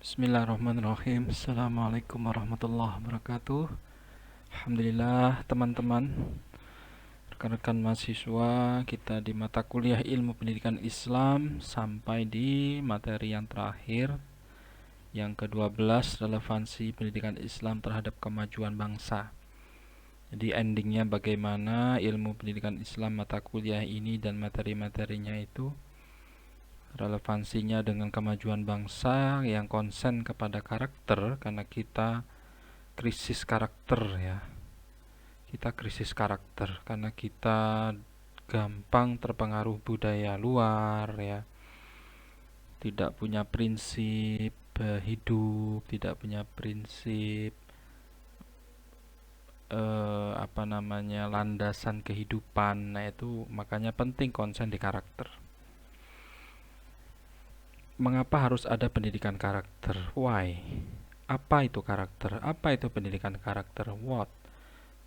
Bismillahirrahmanirrahim. Assalamualaikum warahmatullahi wabarakatuh. Alhamdulillah teman-teman, rekan-rekan mahasiswa, kita di mata kuliah ilmu pendidikan Islam sampai di materi yang terakhir, yang ke-12, relevansi pendidikan Islam terhadap kemajuan bangsa. Jadi endingnya bagaimana ilmu pendidikan Islam mata kuliah ini dan materi-materinya itu relevansinya dengan kemajuan bangsa yang konsen kepada karakter, karena kita krisis karakter ya. Kita krisis karakter karena kita gampang terpengaruh budaya luar ya. Tidak punya prinsip hidup, tidak punya prinsip landasan kehidupan. Nah, itu makanya penting konsen di karakter. Mengapa harus ada pendidikan karakter? Why? Apa itu karakter? Apa itu pendidikan karakter? What?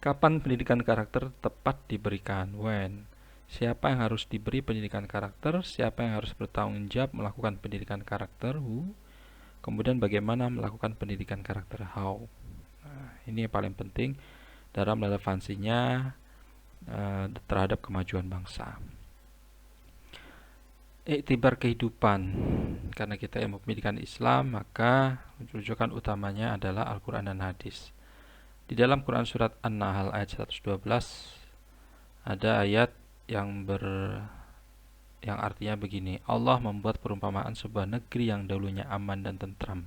Kapan pendidikan karakter tepat diberikan? When? Siapa yang harus diberi pendidikan karakter? Siapa yang harus bertanggung jawab melakukan pendidikan karakter? Who? Kemudian bagaimana melakukan pendidikan karakter? How? Nah, ini yang paling penting dalam relevansinya terhadap kemajuan bangsa. Iktibar kehidupan. Karena kita ilmu pendidikan Islam, maka rujukan utamanya adalah Al-Quran dan Hadis. Di dalam Quran surat An-Nahl ayat 112 ada ayat yang artinya begini: Allah membuat perumpamaan sebuah negeri yang dahulunya aman dan tentram.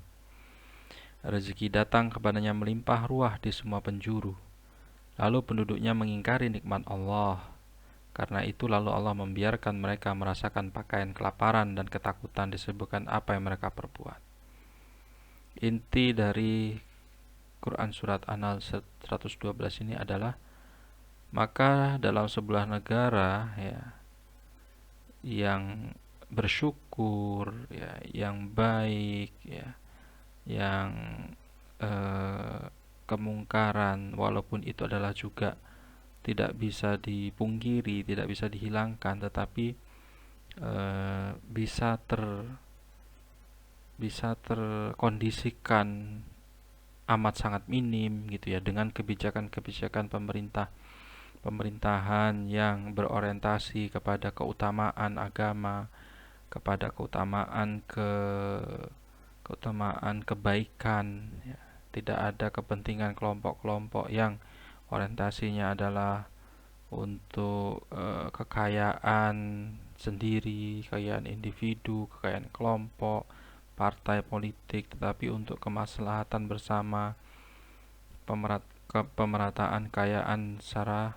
Rezeki datang kepadanya melimpah ruah di semua penjuru. Lalu penduduknya mengingkari nikmat Allah. Karena itu lalu Allah membiarkan mereka merasakan pakaian kelaparan dan ketakutan disebabkan apa yang mereka perbuat. Inti dari Quran surat An-Nahl 112 ini adalah, maka dalam sebuah negara ya yang bersyukur ya, yang baik ya, yang kemungkaran walaupun itu adalah juga tidak bisa dipungkiri, tidak bisa dihilangkan, tetapi bisa terkondisikan amat sangat minim gitu ya, dengan kebijakan-kebijakan pemerintahan yang berorientasi kepada keutamaan agama, kepada keutamaan kebaikan ya. Tidak ada kepentingan kelompok-kelompok yang orientasinya adalah untuk kekayaan sendiri, kekayaan individu, kekayaan kelompok, partai politik, tetapi untuk kemaslahatan bersama, pemerataan kekayaan secara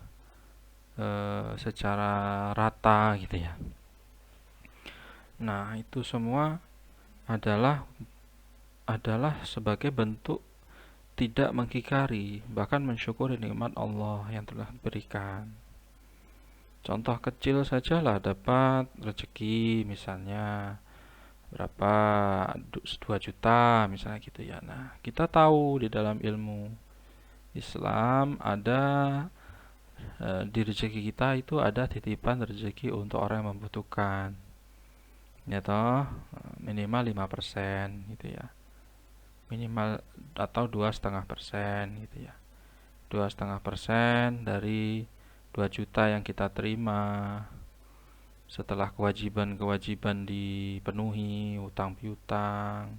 rata gitu ya. Nah, itu semua adalah sebagai bentuk tidak mengingkari, bahkan mensyukuri nikmat Allah yang telah diberikan. Contoh kecil sajalah, dapat rezeki misalnya berapa, 2 juta misalnya gitu ya. Nah, kita tahu di dalam ilmu Islam ada di rezeki kita itu ada titipan rezeki untuk orang yang membutuhkan. Ya toh, minimal 5% gitu ya. Minimal atau 2,5% gitu ya. 2,5% dari 2 juta yang kita terima setelah kewajiban-kewajiban dipenuhi, utang piutang,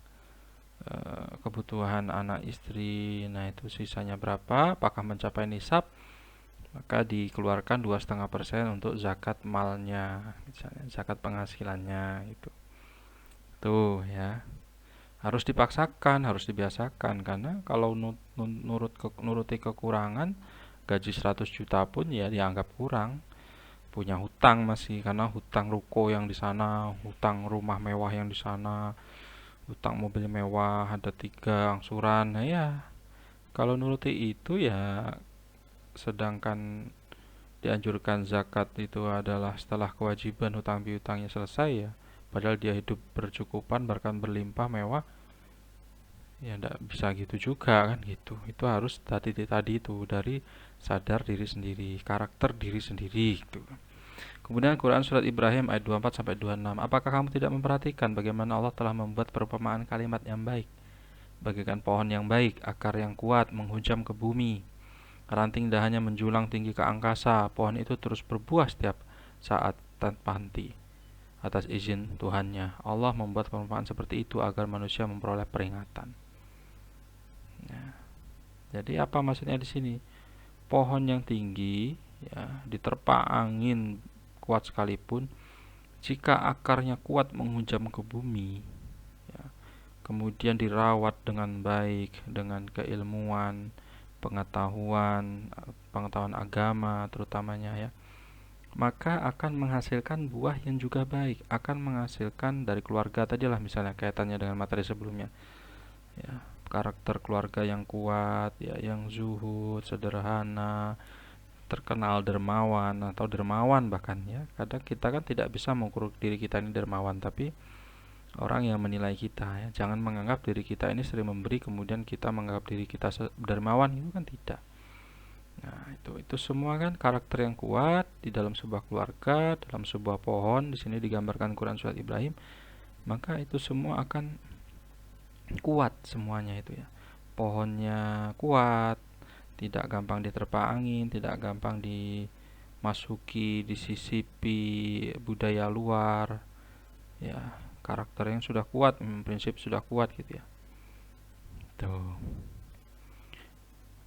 kebutuhan anak istri. Nah, itu sisanya berapa? Apakah mencapai nisab? Maka dikeluarkan 2,5% untuk zakat malnya, misalnya zakat penghasilannya itu. Tuh ya. Harus dipaksakan, harus dibiasakan, karena kalau nuruti kekurangan, gaji 100 juta pun ya dianggap kurang. Punya hutang masih, karena hutang ruko yang di sana, hutang rumah mewah yang di sana, hutang mobil mewah, ada 3 angsuran. Nah ya, kalau nuruti itu ya, sedangkan dianjurkan zakat itu adalah setelah kewajiban hutang piutangnya selesai ya, padahal dia hidup bercukupan bahkan berlimpah mewah, ya enggak bisa gitu juga kan gitu. Itu harus tadi itu dari sadar diri sendiri, karakter diri sendiri gitu. Kemudian Quran surat Ibrahim ayat 24 sampai 26. Apakah kamu tidak memperhatikan bagaimana Allah telah membuat perumpamaan kalimat yang baik? bagaikan pohon yang baik, akar yang kuat menghujam ke bumi. Ranting dahannya menjulang tinggi ke angkasa. Pohon itu terus berbuah setiap saat tanpa henti atas izin Tuhannya. Allah membuat perumpamaan seperti itu agar manusia memperoleh peringatan. Ya. Jadi apa maksudnya di sini? Pohon yang tinggi, ya, diterpa angin kuat sekalipun, jika akarnya kuat menghujam ke bumi, ya, kemudian dirawat dengan baik, dengan keilmuan, pengetahuan agama terutamanya, ya, maka akan menghasilkan buah yang juga baik, akan menghasilkan dari keluarga tadilah, misalnya kaitannya dengan materi sebelumnya, ya, karakter keluarga yang kuat, ya, yang zuhud, sederhana, terkenal dermawan atau dermawan bahkan, ya. Kadang kita kan tidak bisa mengukur diri kita ini dermawan, tapi orang yang menilai kita, ya. Jangan menganggap diri kita ini sering memberi kemudian kita menganggap diri kita dermawan, itu kan tidak. Nah, itu semua kan karakter yang kuat di dalam sebuah keluarga, dalam sebuah pohon. Di sini digambarkan Quran surat Ibrahim, maka itu semua akan kuat semuanya itu, ya. Pohonnya kuat, tidak gampang diterpa angin, tidak gampang dimasuki, disisipi budaya luar, ya. Karakter yang sudah kuat, prinsip sudah kuat gitu, ya. Tuh.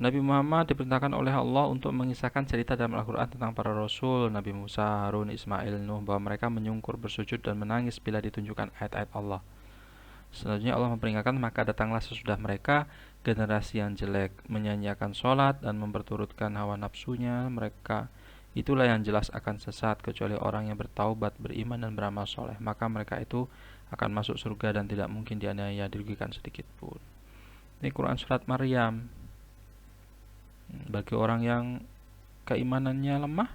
Nabi Muhammad diperintahkan oleh Allah untuk mengisahkan cerita dalam Al-Quran tentang para Rasul, Nabi Musa, Harun, Ismail, Nuh, bahwa mereka menyungkur, bersujud, dan menangis bila ditunjukkan ayat-ayat Allah. Selanjutnya Allah memperingatkan, maka datanglah sesudah mereka generasi yang jelek, menyanyiakan sholat dan memperturutkan hawa nafsunya. Mereka itulah yang jelas akan sesat, kecuali orang yang bertaubat, beriman, dan beramal soleh. Maka mereka itu akan masuk surga dan tidak mungkin dianiaya, dirugikan sedikit pun. Ini Quran surat Maryam. Bagi orang yang keimanannya lemah,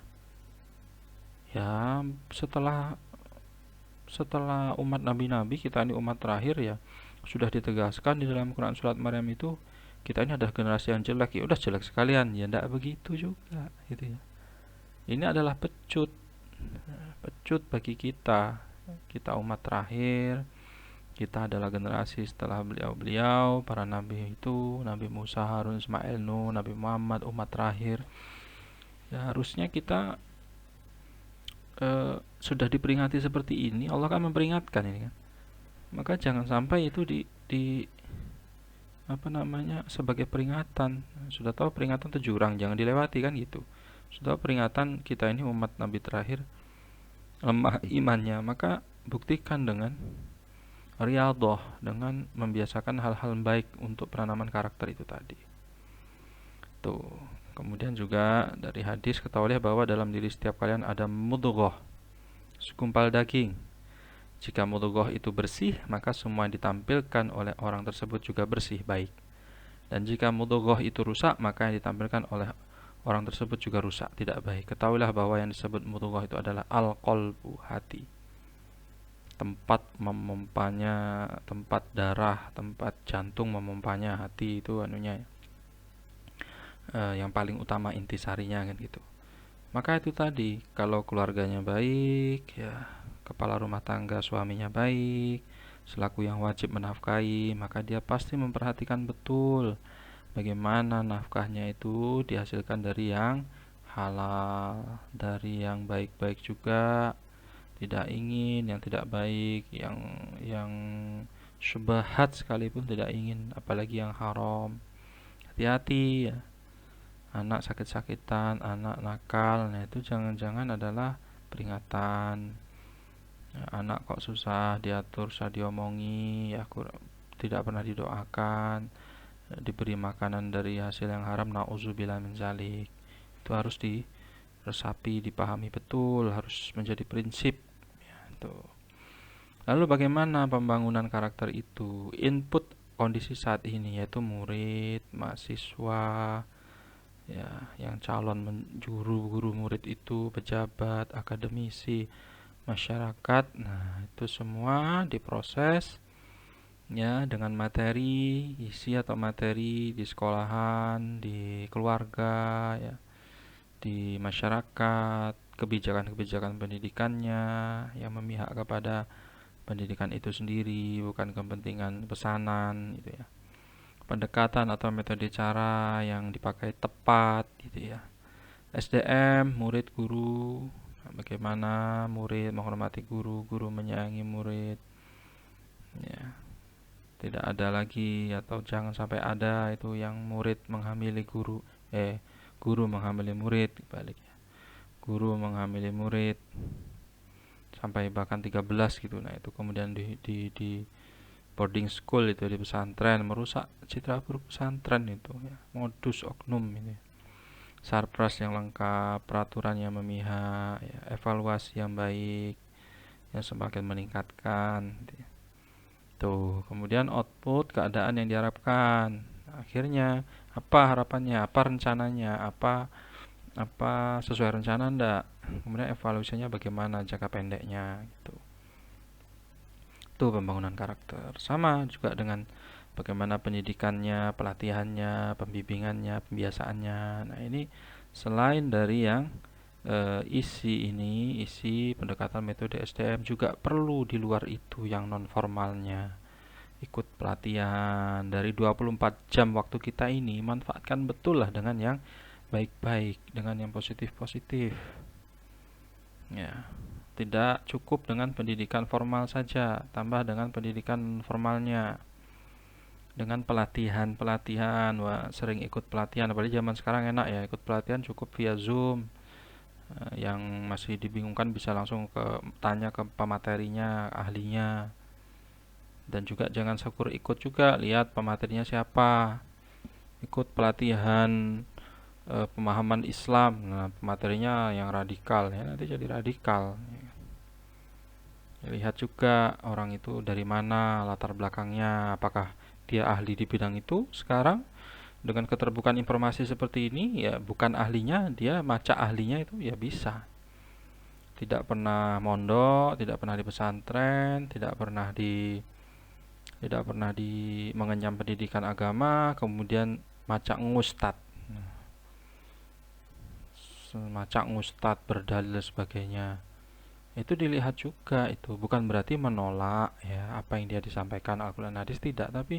ya, setelah umat nabi-nabi, kita ini umat terakhir, ya, sudah ditegaskan di dalam Quran surat Maryam itu kita ini adalah generasi yang jelek. Ya udah, jelek sekalian, ya enggak begitu juga gitu, ya. Ini adalah pecut bagi kita umat terakhir. Kita adalah generasi setelah beliau-beliau, para nabi itu, Nabi Musa, Harun, Ismail, Nuh, Nabi Muhammad, umat terakhir. Ya, harusnya kita sudah diperingati seperti ini, Allah kan memperingatkan ini kan. Maka jangan sampai itu di apa namanya, sebagai peringatan. Sudah tahu peringatan itu jurang, jangan dilewati kan gitu. Sudah peringatan kita ini umat nabi terakhir lemah imannya, maka buktikan dengan riyadhah, dengan membiasakan hal-hal baik untuk penanaman karakter itu tadi. Tuh. Kemudian juga dari hadis ketahuilah bahwa dalam diri setiap kalian ada mudghah, segumpal daging. Jika mudghah itu bersih, maka semua yang ditampilkan oleh orang tersebut juga bersih, baik. Dan jika mudghah itu rusak, maka yang ditampilkan oleh orang tersebut juga rusak, tidak baik. Ketahuilah bahwa yang disebut mudghah itu adalah al-qalbu, hati. Tempat memompanya, tempat darah, tempat jantung memompanya hati itu anunya, yang paling utama intisarinya kan gitu. Maka itu tadi, kalau keluarganya baik, ya, kepala rumah tangga suaminya baik, selaku yang wajib menafkahi, maka dia pasti memperhatikan betul bagaimana nafkahnya itu dihasilkan dari yang halal, dari yang baik-baik juga. Tidak ingin yang tidak baik, yang syubhat sekalipun tidak ingin, apalagi yang haram. Hati-hati, ya. Anak sakit-sakitan, anak nakal, nah itu jangan-jangan adalah peringatan. Ya, anak kok susah diatur, susah diomongi, ya, tidak pernah didoakan, diberi makanan dari hasil yang haram, na'udzubillah min zalik. Itu harus diresapi, dipahami betul, harus menjadi prinsip. Lalu bagaimana pembangunan karakter itu? Input kondisi saat ini yaitu murid, mahasiswa, ya, yang calon guru murid itu, pejabat, akademisi, masyarakat. Nah, itu semua diproses, ya, dengan materi, isi atau materi di sekolahan, di keluarga, ya, di masyarakat, kebijakan-kebijakan pendidikannya yang memihak kepada pendidikan itu sendiri, bukan kepentingan pesanan gitu, ya. pendekatan atau metode cara yang dipakai tepat gitu ya. SDM, murid guru, bagaimana murid menghormati guru, guru menyayangi murid. Ya, tidak ada lagi atau jangan sampai ada itu yang murid menghamili guru, guru menghamili murid, baliknya. Guru menghamili murid sampai bahkan 13 gitu. Nah, itu kemudian di boarding school itu, di pesantren, merusak citra buruk pesantren itu ya. Modus oknum ini. Sarpras yang lengkap, peraturan yang memihak, ya, evaluasi yang baik yang semakin meningkatkan. Tuh, kemudian output keadaan yang diharapkan. Akhirnya apa harapannya, apa rencananya, apa sesuai rencana enggak, kemudian evaluasinya bagaimana jangka pendeknya gitu. Itu pembangunan karakter. Sama juga dengan bagaimana pendidikannya, pelatihannya, pembimbingannya, pembiasaannya. Nah, ini selain dari yang isi pendekatan metode SDM, juga perlu di luar itu yang non formalnya. Ikut pelatihan dari 24 jam waktu kita ini, manfaatkan betul lah dengan yang baik-baik, dengan yang positif-positif. Ya, tidak cukup dengan pendidikan formal saja, tambah dengan pendidikan formalnya. Dengan pelatihan-pelatihan, wah, sering ikut pelatihan, apalagi zaman sekarang enak ya, ikut pelatihan cukup via Zoom. Yang masih dibingungkan bisa langsung tanya ke pematerinya, ahlinya. Dan juga jangan syukur ikut juga, lihat pematerinya siapa. Ikut pelatihan pemahaman Islam, nah materinya yang radikal ya, nanti jadi radikal. Lihat juga orang itu dari mana, latar belakangnya, apakah dia ahli di bidang itu. Sekarang dengan keterbukaan informasi seperti ini, ya bukan ahlinya, dia maca ahlinya itu ya bisa. Tidak pernah mondok, tidak pernah di pesantren, tidak pernah di mengenyam pendidikan agama, kemudian maca ngustad. Semacam ustad berdalil dan sebagainya, itu dilihat juga. Itu bukan berarti menolak ya apa yang dia disampaikan Al-Quran hadis, tidak, tapi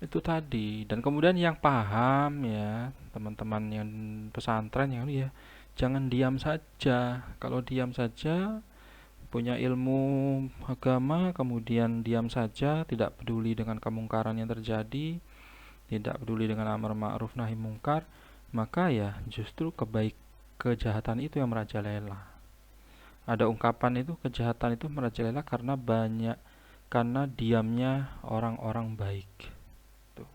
itu tadi. Dan kemudian yang paham ya, teman-teman yang pesantren yang ya, jangan diam saja. Kalau diam saja, punya ilmu agama kemudian diam saja, tidak peduli dengan kemungkaran yang terjadi, tidak peduli dengan amar ma'ruf nahi mungkar, maka ya justru kejahatan itu yang merajalela. Ada ungkapan itu, kejahatan itu merajalela karena diamnya orang-orang baik. Tuh.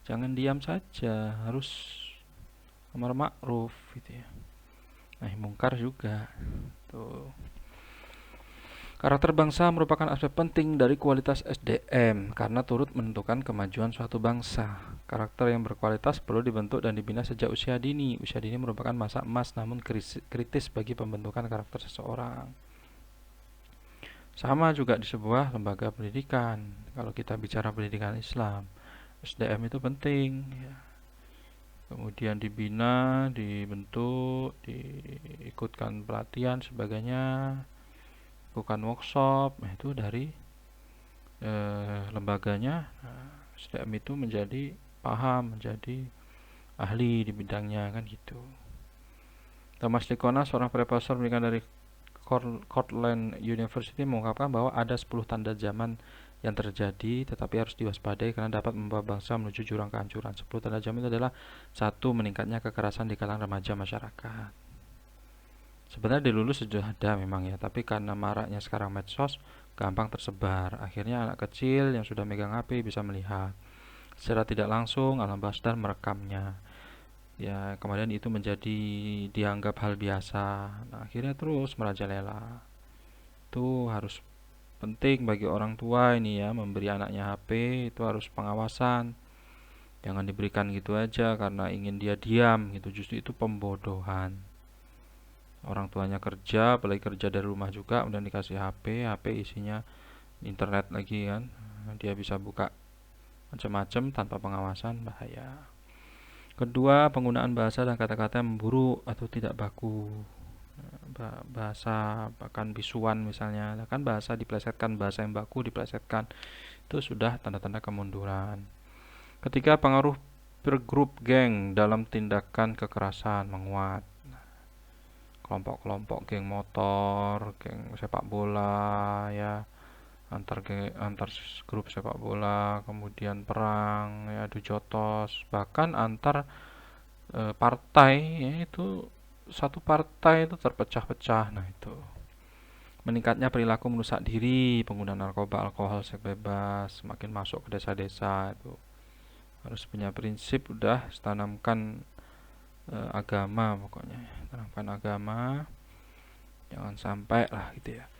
Jangan diam saja, harus amar ma'ruf gitu ya. Nah, mungkar juga. Tuh. Karakter bangsa merupakan aspek penting dari kualitas SDM karena turut menentukan kemajuan suatu bangsa. Karakter yang berkualitas perlu dibentuk dan dibina sejak usia dini. Usia dini merupakan masa emas namun kritis bagi pembentukan karakter seseorang. Sama juga di sebuah lembaga pendidikan. Kalau kita bicara pendidikan Islam, SDM itu penting. Kemudian dibina, dibentuk, diikutkan pelatihan, sebagainya, bukan workshop. Itu dari lembaganya. SDM itu menjadi paham, menjadi ahli di bidangnya, kan gitu. Thomas Likona, seorang profesor pendidikan dari Cortland University, mengungkapkan bahwa ada 10 tanda zaman yang terjadi tetapi harus diwaspadai karena dapat membawa bangsa menuju jurang kehancuran. 10 tanda zaman itu adalah: 1. Meningkatnya kekerasan di kalangan remaja masyarakat. Sebenarnya dulu sudah ada memang ya, tapi karena maraknya sekarang medsos, gampang tersebar. Akhirnya anak kecil yang sudah megang HP bisa melihat secara tidak langsung alam bawah sadar merekamnya. Ya, kemudian itu menjadi dianggap hal biasa. Nah, akhirnya terus merajalela. Itu harus penting bagi orang tua ini ya, memberi anaknya HP itu harus pengawasan. Jangan diberikan gitu aja karena ingin dia diam gitu, justru itu pembodohan. Orang tuanya kerja, apalagi kerja dari rumah juga, kemudian dikasih HP isinya internet lagi kan. Dia bisa buka macam-macam tanpa pengawasan, bahaya. Kedua, penggunaan bahasa dan kata-kata yang buruk atau tidak baku. Bahasa bahkan bisuan misalnya, kan bahasa diplesetkan, bahasa yang baku diplesetkan, itu sudah tanda-tanda kemunduran. Ketiga, pengaruh pergrup geng dalam tindakan kekerasan menguat. Kelompok-kelompok geng motor, geng sepak bola, ya, antar grup sepak bola, kemudian perang, ya, adu jotos, bahkan antar partai, ya, itu satu partai itu terpecah-pecah. Nah, itu meningkatnya perilaku merusak diri, penggunaan narkoba, alkohol, seks bebas, semakin masuk ke desa-desa. Itu harus punya prinsip, udah tanamkan agama, pokoknya tanamkan agama, jangan sampai lah gitu ya.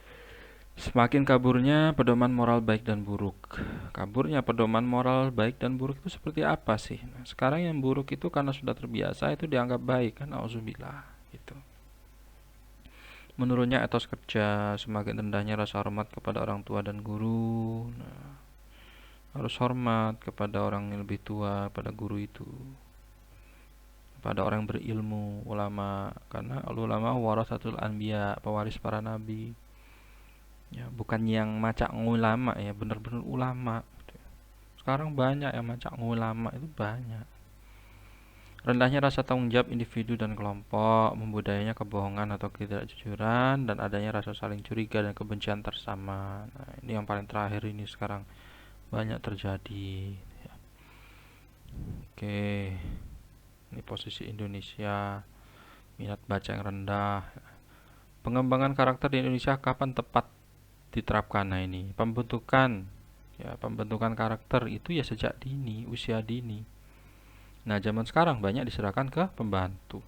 Semakin kaburnya pedoman moral baik dan buruk. Kaburnya pedoman moral baik dan buruk itu seperti apa sih? Nah, sekarang yang buruk itu karena sudah terbiasa itu dianggap baik kan, auzubillah gitu. Menurunnya etos kerja, semakin rendahnya rasa hormat kepada orang tua dan guru. Nah, harus hormat kepada orang yang lebih tua, pada guru itu, pada orang yang berilmu, ulama, karena ulama warasatul anbiya, pewaris para nabi. Ya, bukan yang macak ngulama, ya, benar-benar ulama. Sekarang banyak yang macak ngulama, itu banyak. Rendahnya rasa tanggung jawab individu dan kelompok, membudayanya kebohongan atau ketidakjujuran, dan adanya rasa saling curiga dan kebencian tersama. Nah, ini yang paling terakhir ini sekarang banyak terjadi. Oke, ini posisi Indonesia, minat baca yang rendah. Pengembangan karakter di Indonesia kapan tepat diterapkan? Nah, ini pembentukan, ya, pembentukan karakter itu ya sejak dini, usia dini. Nah, zaman sekarang banyak diserahkan ke pembantu.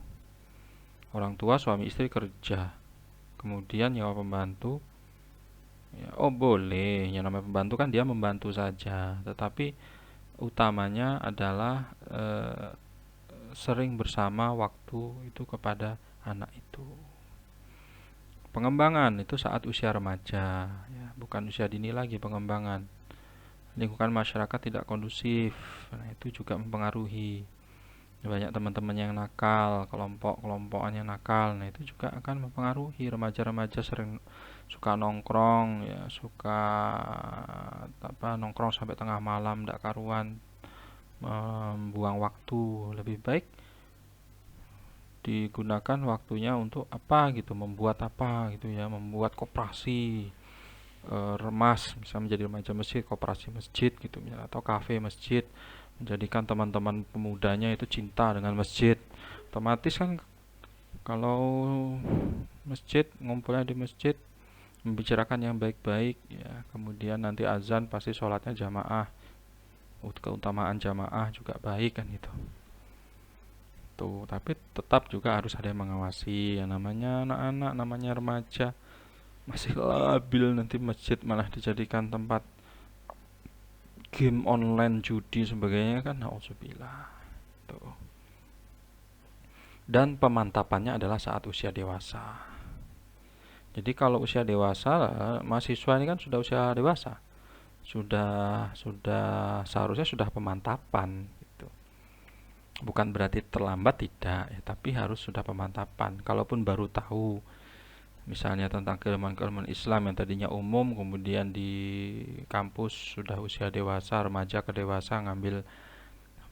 Orang tua suami istri kerja, kemudian nyawa pembantu. Ya, oh boleh, yang namanya pembantu kan dia membantu saja, tetapi utamanya adalah sering bersama waktu itu kepada anak itu. Pengembangan itu saat usia remaja, ya, bukan usia dini lagi pengembangan. Lingkungan masyarakat tidak kondusif, nah, itu juga mempengaruhi. Banyak teman-teman yang nakal, kelompok-kelompokan yang nakal, nah itu juga akan mempengaruhi remaja-remaja sering suka nongkrong, ya, suka apa, nongkrong sampai tengah malam, tidak karuan, membuang waktu. Lebih baik digunakan waktunya untuk apa gitu, membuat apa gitu ya, membuat koperasi remas, misalnya menjadi remaja masjid, koperasi masjid gitu misalnya, atau kafe masjid, menjadikan teman-teman pemudanya itu cinta dengan masjid. Otomatis kan kalau masjid, ngumpulnya di masjid, membicarakan yang baik-baik, ya, kemudian nanti azan pasti sholatnya jamaah, keutamaan jamaah juga baik kan gitu. Tuh, tapi tetap juga harus ada yang mengawasi, yang namanya anak-anak, namanya remaja masih labil, nanti masjid malah dijadikan tempat game online, judi sebagainya kan, nauzubillah. Tuh. Dan pemantapannya adalah saat usia dewasa. Jadi kalau usia dewasa, mahasiswa ini kan sudah usia dewasa, sudah seharusnya sudah pemantapan gitu. Bukan berarti terlambat, tidak ya, tapi harus sudah pemantapan. Kalaupun baru tahu misalnya tentang keilmuan-keilmuan Islam yang tadinya umum, kemudian di kampus sudah usia dewasa, remaja ke dewasa ngambil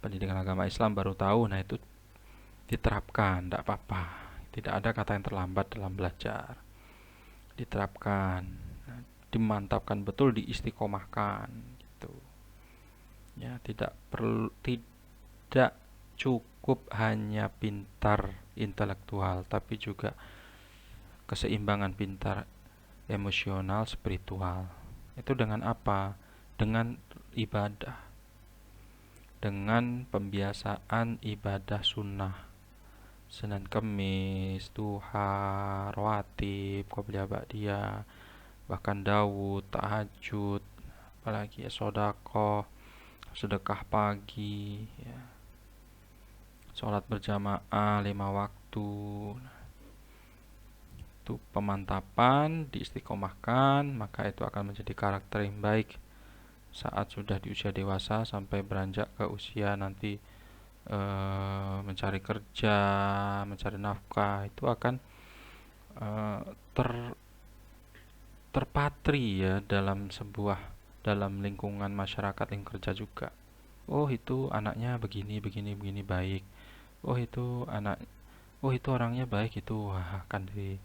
pendidikan agama Islam baru tahu, nah itu diterapkan, tidak apa-apa. Tidak ada kata yang terlambat dalam belajar. Diterapkan, dimantapkan betul, diistiqomahkan gitu. Ya, tidak cukup hanya pintar intelektual, tapi juga keseimbangan pintar emosional, spiritual. Itu dengan apa? Dengan ibadah. Dengan pembiasaan ibadah sunnah. Senin Kemis, duha, rawatib, qobliyah ba'diyah, bahkan Daud, tahajud, apalagi ya, sodako, sedekah pagi, ya, sholat berjamaah 5 waktu. Itu pemantapan, diistiqomahkan, maka itu akan menjadi karakter yang baik saat sudah di usia dewasa sampai beranjak ke usia nanti mencari kerja, mencari nafkah, itu akan eh, ter terpatri ya dalam lingkungan masyarakat yang kerja juga. oh itu anaknya begini begini begini baik, oh itu anak, oh itu orangnya baik, itu wah akan di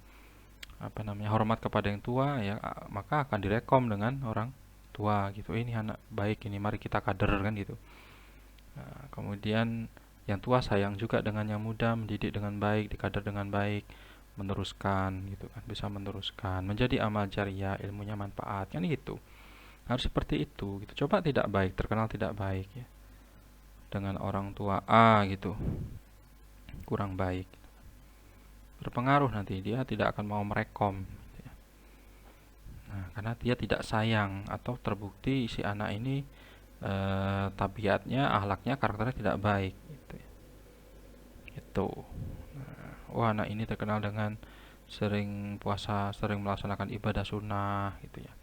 apa namanya, hormat kepada yang tua ya, maka akan direkom dengan orang tua gitu. Ini anak baik ini, mari kita kader kan gitu. Nah, kemudian yang tua sayang juga dengan yang muda, mendidik dengan baik, dikader dengan baik, meneruskan gitu kan, bisa meneruskan menjadi amal jariah, ilmunya manfaat kan gitu. Harus seperti itu gitu. Coba tidak baik, terkenal tidak baik ya, dengan orang tua A gitu, kurang baik, berpengaruh, nanti dia tidak akan mau merekom gitu ya. Nah, karena dia tidak sayang, atau terbukti si anak ini tabiatnya, ahlaknya, karakternya tidak baik gitu ya. Itu. Wah, anak ini terkenal dengan sering puasa, sering melaksanakan ibadah sunnah gitu ya.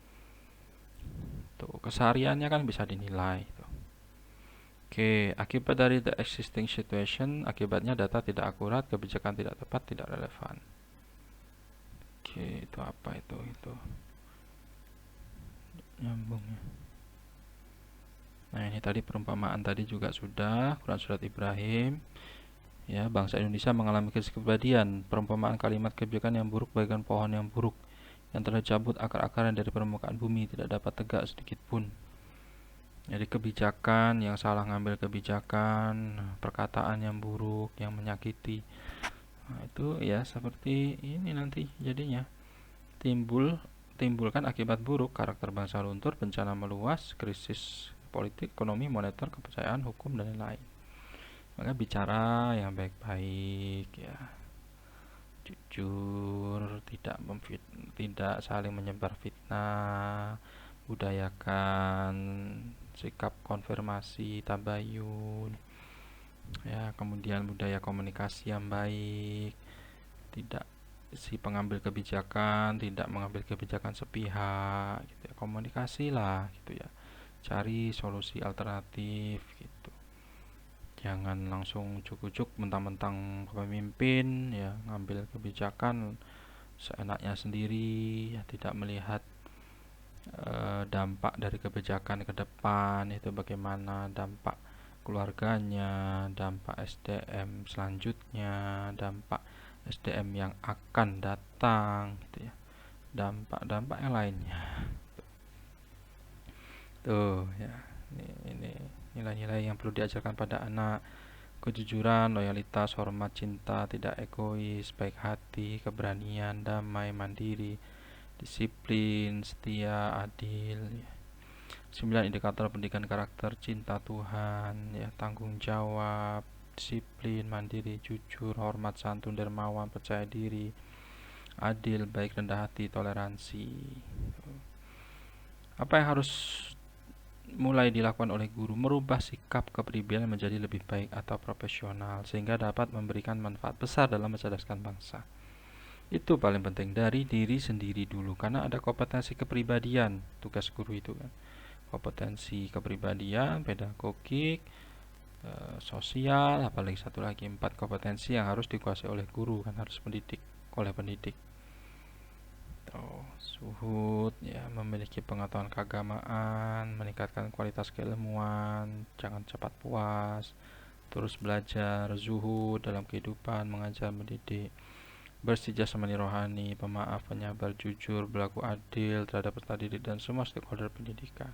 Tuh, kesehariannya kan bisa dinilai gitu. Oke, akibat dari the existing situation, akibatnya data tidak akurat, kebijakan tidak tepat, tidak relevan. Oke, itu apa itu? Itu nyambung ya. Nah, ini tadi perumpamaan tadi juga sudah, Quran surat Ibrahim. Ya, bangsa Indonesia mengalami krisis kepribadian. Perumpamaan kalimat kebijakan yang buruk bagaikan pohon yang buruk yang telah cabut akar-akarnya dari permukaan bumi, tidak dapat tegak sedikit pun. Jadi kebijakan yang salah, ngambil kebijakan, perkataan yang buruk, yang menyakiti. Nah, itu ya seperti ini nanti jadinya. Timbulkan akibat buruk, karakter bangsa luntur, bencana meluas, krisis politik, ekonomi, moneter, kepercayaan, hukum, dan lain-lain. Maka bicara yang baik-baik ya, jujur, tidak saling menyebar fitnah, budayakan sikap konfirmasi, tabayun ya, kemudian budaya komunikasi yang baik, tidak si pengambil kebijakan tidak mengambil kebijakan sepihak gitu ya, komunikasi lah gitu ya, cari solusi alternatif gitu. Jangan langsung ujuk-ujuk mentang-mentang pemimpin ya ngambil kebijakan seenaknya sendiri ya, tidak melihat dampak dari kebijakan ke depan itu bagaimana, dampak keluarganya, dampak SDM selanjutnya, dampak SDM yang akan datang gitu ya, dampak-dampak yang lainnya. Tuh ya, ini nilai-nilai yang perlu diajarkan pada anak: kejujuran, loyalitas, hormat, cinta, tidak egois, baik hati, keberanian, damai, mandiri, disiplin, setia, adil ya. 9 indikator pendidikan karakter: cinta Tuhan ya, tanggung jawab, disiplin, mandiri, jujur, hormat, santun, dermawan, percaya diri, adil, baik, rendah hati, toleransi. Apa yang harus mulai dilakukan oleh guru? Merubah sikap kepribadian menjadi lebih baik atau profesional, sehingga dapat memberikan manfaat besar dalam mencerdaskan bangsa. Itu paling penting, dari diri sendiri dulu, karena ada kompetensi kepribadian. Tugas guru itu kan kompetensi kepribadian, pedagogik, sosial, apalagi satu lagi, 4 kompetensi yang harus dikuasai oleh guru kan, harus oleh pendidik. Suhud ya, memiliki pengetahuan keagamaan, meningkatkan kualitas keilmuan, jangan cepat puas, terus belajar, zuhud dalam kehidupan, mengajar, mendidik, bersih jasmani rohani, pemaaf, penyabar, jujur, berlaku adil terhadap peserta didik dan semua stakeholder pendidikan,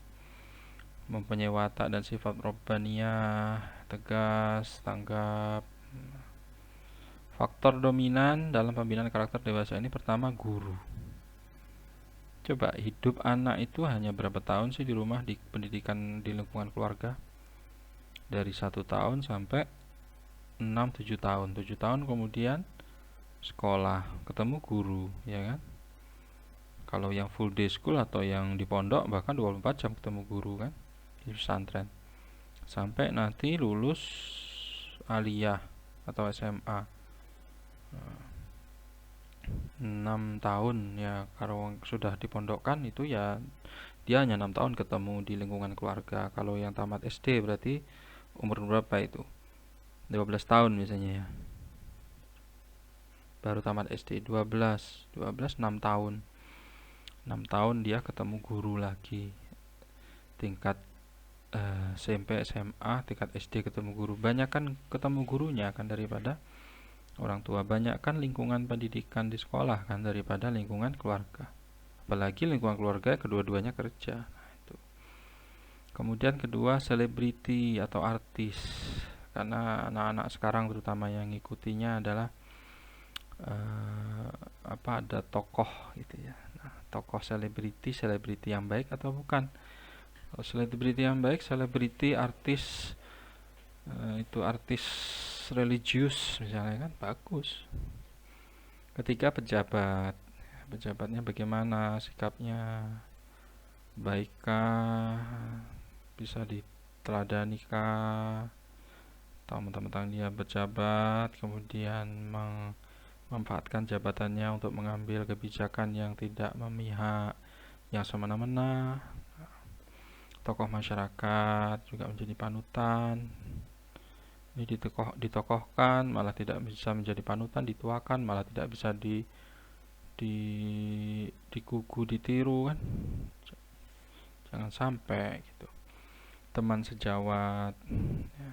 mempunyai watak dan sifat robbaniyah, tegas, tanggap. Faktor dominan dalam pembinaan karakter dewasa ini pertama guru. Coba hidup anak itu hanya berapa tahun sih di rumah, di pendidikan di lingkungan keluarga? Dari 1 tahun sampai 6-7 tahun. 7 tahun kemudian sekolah, ketemu guru ya kan. Kalau yang full day school atau yang di pondok bahkan 24 jam ketemu guru kan, di pesantren, sampai nanti lulus aliyah atau SMA. 6 tahun ya, kalau sudah dipondokkan itu ya dia hanya 6 tahun ketemu di lingkungan keluarga. Kalau yang tamat SD berarti umur berapa itu? 12 tahun misalnya ya, baru tamat SD 12 6 tahun. 6 tahun dia ketemu guru lagi, tingkat SMP, SMA, tingkat SD ketemu guru. Banyak kan ketemu gurunya kan daripada orang tua. Banyak kan lingkungan pendidikan di sekolah kan daripada lingkungan keluarga. Apalagi lingkungan keluarga kedua-duanya kerja. Nah, itu. Kemudian kedua, selebriti atau artis. Karena anak-anak sekarang terutama yang ngikutinya adalah ada tokoh gitu ya. Nah, tokoh selebriti yang baik atau bukan? Kalau selebriti yang baik, selebriti artis itu artis religius misalnya kan bagus. Ketiga, pejabatnya bagaimana sikapnya, baikkah, bisa diteladanikah, tahu tentang dia berjabat, kemudian memanfaatkan jabatannya untuk mengambil kebijakan yang tidak memihak, yang semena-mena. Tokoh masyarakat juga menjadi panutan. Ini ditokohkan malah tidak bisa menjadi panutan, dituakan malah tidak bisa digugu, ditiru kan. Jangan sampai gitu. Teman sejawat ya.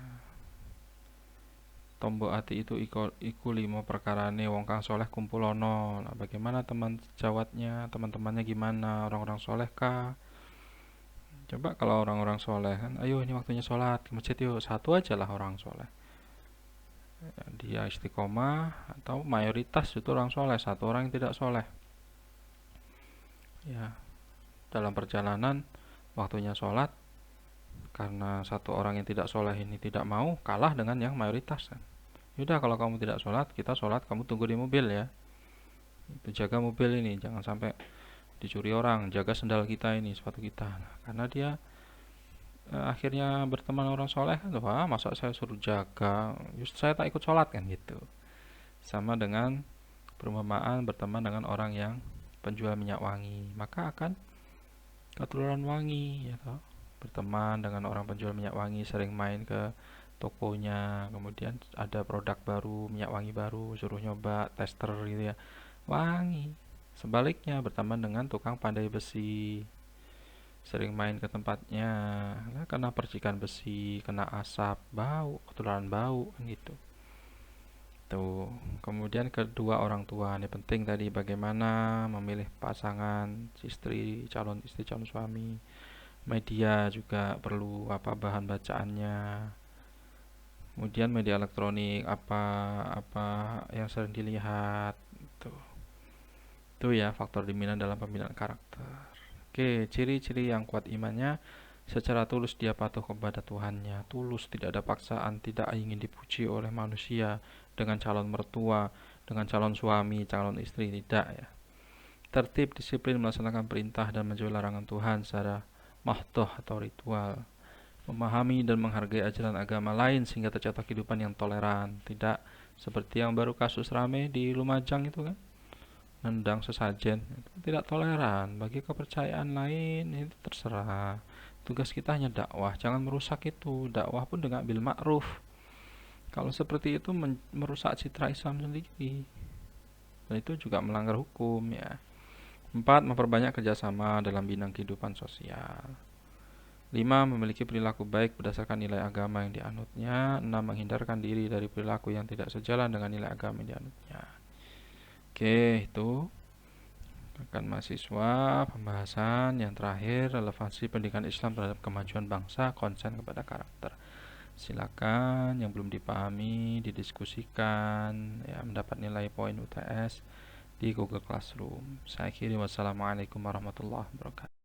Tombo ati itu iku limo perkarane wong kang soleh kumpulono. Nah, bagaimana teman sejawatnya, teman-temannya gimana, orang-orang soleh kah? Coba kalau orang-orang soleh kan, ayo ini waktunya sholat ke masjid yuk, satu aja lah orang soleh. Dia istiqomah atau mayoritas itu orang soleh, satu orang yang tidak soleh. Ya, dalam perjalanan waktunya sholat, karena satu orang yang tidak soleh ini tidak mau, kalah dengan yang mayoritas kan. Yaudah kalau kamu tidak sholat, kita sholat, kamu tunggu di mobil ya. Itu jaga mobil ini, jangan sampai dicuri orang, jaga sendal kita ini, sepatu kita. Nah, karena dia akhirnya berteman orang soleh kan, wah masa saya suruh jaga, just saya tak ikut sholat kan gitu. Sama dengan perumpamaan berteman dengan orang yang penjual minyak wangi, maka akan ketularan wangi ya toh. Berteman dengan orang penjual minyak wangi, sering main ke tokonya, kemudian ada produk baru, minyak wangi baru, suruh nyoba, tester gitu ya, wangi. Sebaliknya berteman dengan tukang pandai besi, sering main ke tempatnya, nah, kena percikan besi, kena asap, bau, ketularan bau kan gitu. Tuh. Kemudian kedua orang tua, ini penting tadi bagaimana memilih pasangan, calon istri, calon suami. Media juga perlu bahan bacaannya. Kemudian media elektronik apa apa yang sering dilihat. Tuh. Itu ya faktor dominan dalam pembinaan karakter. Oke, ciri-ciri yang kuat imannya, secara tulus dia patuh kepada Tuhannya. Tulus, tidak ada paksaan, tidak ingin dipuji oleh manusia dengan calon mertua, dengan calon suami, calon istri, tidak ya. Tertib, disiplin melaksanakan perintah dan menjauhi larangan Tuhan secara mahdoh atau ritual. Memahami dan menghargai ajaran agama lain sehingga tercipta kehidupan yang toleran. Tidak seperti yang baru kasus rame di Lumajang itu kan, nendang sesajen, tidak toleran bagi kepercayaan lain, itu terserah. Tugas kita hanya dakwah, jangan merusak itu. Dakwah pun dengan bil ma'ruf. Kalau seperti itu merusak citra Islam sendiri, dan itu juga melanggar hukum ya. 4. Memperbanyak kerjasama dalam bidang kehidupan sosial. 5. Memiliki perilaku baik berdasarkan nilai agama yang dianutnya. 6. Menghindarkan diri dari perilaku yang tidak sejalan dengan nilai agama yang dianutnya. Oke, itu rekan mahasiswa, pembahasan yang terakhir, relevansi pendidikan Islam terhadap kemajuan bangsa, konsen kepada karakter. Silakan yang belum dipahami didiskusikan ya, mendapat nilai poin UTS di Google Classroom. Saya akhiri, wassalamualaikum warahmatullahi wabarakatuh.